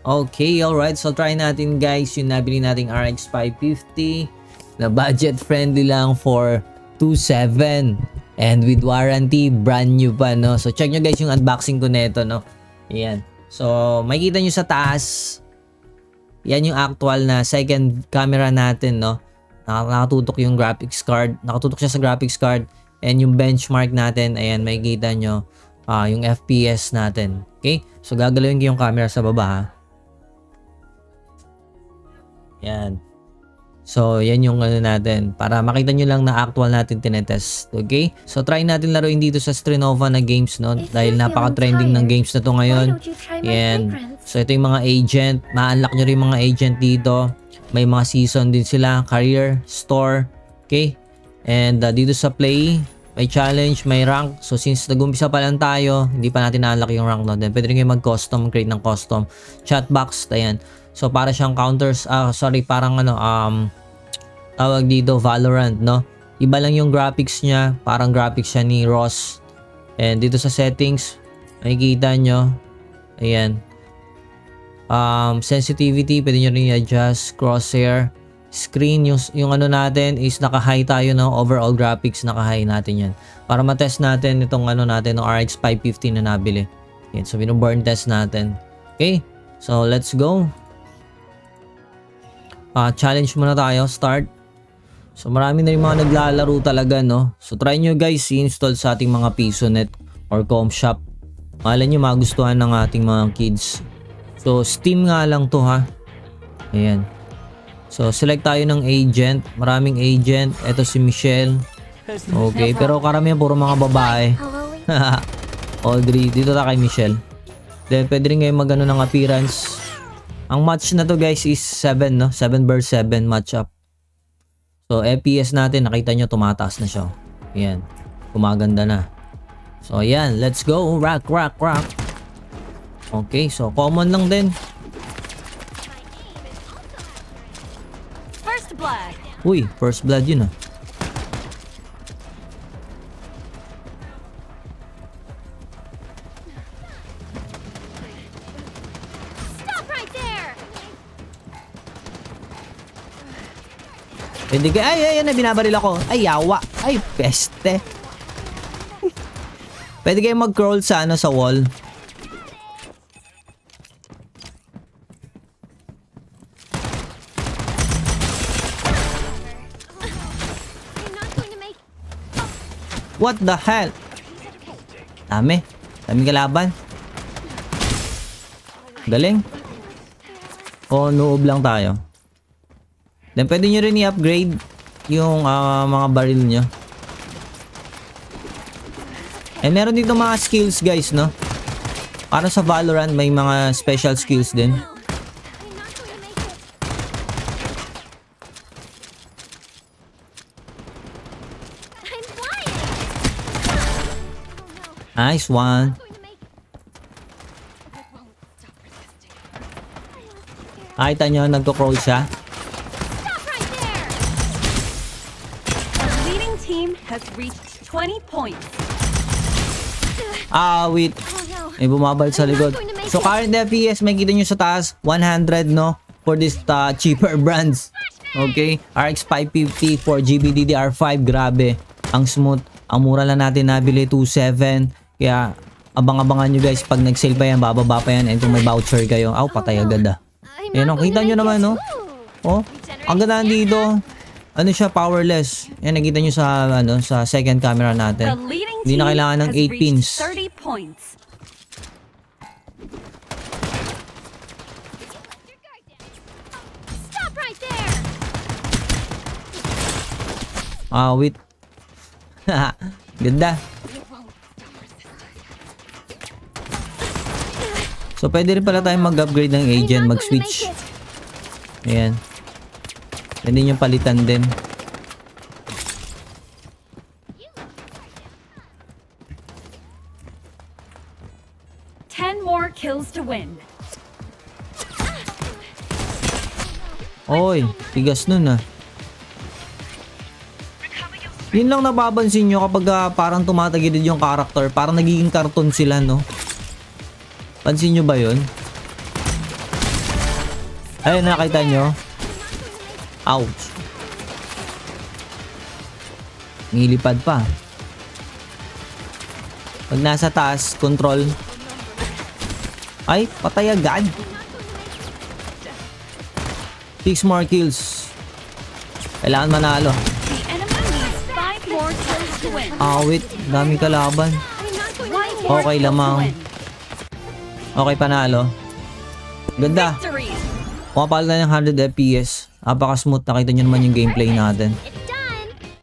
Okay, alright. So, try natin guys yung nabili nating RX 550 na budget friendly lang for 2.7 and with warranty, brand new pa, no? So, check nyo guys yung unboxing ko nito, no? Ayan. So, makikita nyo sa taas, yan yung actual na second camera natin, no? Nakatutok yung graphics card. Nakatutok siya sa graphics card and yung benchmark natin, ayan, makikita nyo yung FPS natin. Okay? So, gagalawin ko yung camera sa baba, ha? Yan. So, yan yung ano natin. Para makita nyo lang na actual natin tinetest. Okay? So, try natin laruin dito sa Strenova na games, no? Dahil napaka-trending ng games na to ngayon. Yan. So, ito yung mga agent. Ma-unlock nyo rin mga agent dito. May mga season din sila. Career, store. Okay? And dito sa play, may challenge, may rank. So, since nag-umpisa pa lang tayo, hindi pa natin na-unlock yung rank, no? Then, pwede rin kayo mag-custom, create ng custom. Chat box, ayan. So, para siyang counters, parang ano, tawag dito, Valorant, no? Iba lang yung graphics niya, parang graphics siya ni Ross. And dito sa settings, makikita nyo, ayan. Sensitivity, pwede nyo rin i-adjust, crosshair, screen, yung ano natin is naka-high tayo, no? Overall graphics, naka-high natin yan. Para matest natin itong ano natin, no? RX 550 na nabili. Yan, so bino-burn test natin. Okay, so let's go. Challenge muna tayo, start. So marami na rin mga naglalaro talaga, no? So try nyo guys i-install sa ating mga PisoNet or ComShop. Malay nyo magustuhan ng ating mga kids. So Steam nga lang to, ha. Ayan. So select tayo ng agent. Maraming agent. Ito si Michelle. Okay, pero karamihan puro mga babae. Audrey, dito tayo kay Michelle. Then pwede rin kayo magano ng appearance. Ang match na to guys is 7, no? 7 vs 7 matchup. So FPS natin, nakita nyo tumataas na siya. Ayan, kumaganda na. So ayan, let's go. Rock. Okay, so common lang din. First blood. Uy, first blood yun, ah. Hindi ka, ay, na binabaril ako. Ay, yawa. Ay, peste. Pwede kayo mag-crawl sa ano, sa wall. What the hell? Dami kalaban. Galing. O, noob lang tayo. Then pwede nyo rin i-upgrade yung mga baril nyo. And meron dito mga skills guys, no? Para sa Valorant may mga special skills din. Nice one. Nakita nyo, nagko-crawl siya. Has reached 20 points. Wait. May bumabal sa likod. So, current FPS, makikita nyo sa taas, 100, no? For this cheaper brands. Okay? RX 550 for GBDDR5. Grabe. Ang smooth. Ang mura lang natin nabili, 2.7. Kaya, abang-abangan nyo guys. Pag nag-sale pa yan, bababa pa yan. And kung may voucher kayo, patay agad, ah. Ayan, kita nyo naman, no? Oh, ang ganda dito. Ano siya, powerless. Yan, nakita nyo sa, ano, sa second camera natin. Hindi na kailangan ng 8 pins. Wait. Ganda. So, pwede rin pala tayong mag-upgrade ng agent, mag-switch. Ayan. Pwede nyo palitan din. More kills to win. Oy, tigas nun, ah. Yun lang napapansin nyo kapag parang tumatagilid yung character. Parang nagiging cartoon sila, no? Pansin nyo ba yun? Ayun, nakita nyo? Ouch. Nilipad pa. Pag nasa taas, control. Ay, patay agad. 6 more kills. Kailangan manalo. The enemy needs 5 more kills to win. Awit, dami kalaban. 1 more Okay kill to lamang. win. Okay, panalo. Ganda. Victory! Pumapalo na ng 100 FPS. Napaka-smooth. Nakita nyo naman yung gameplay natin.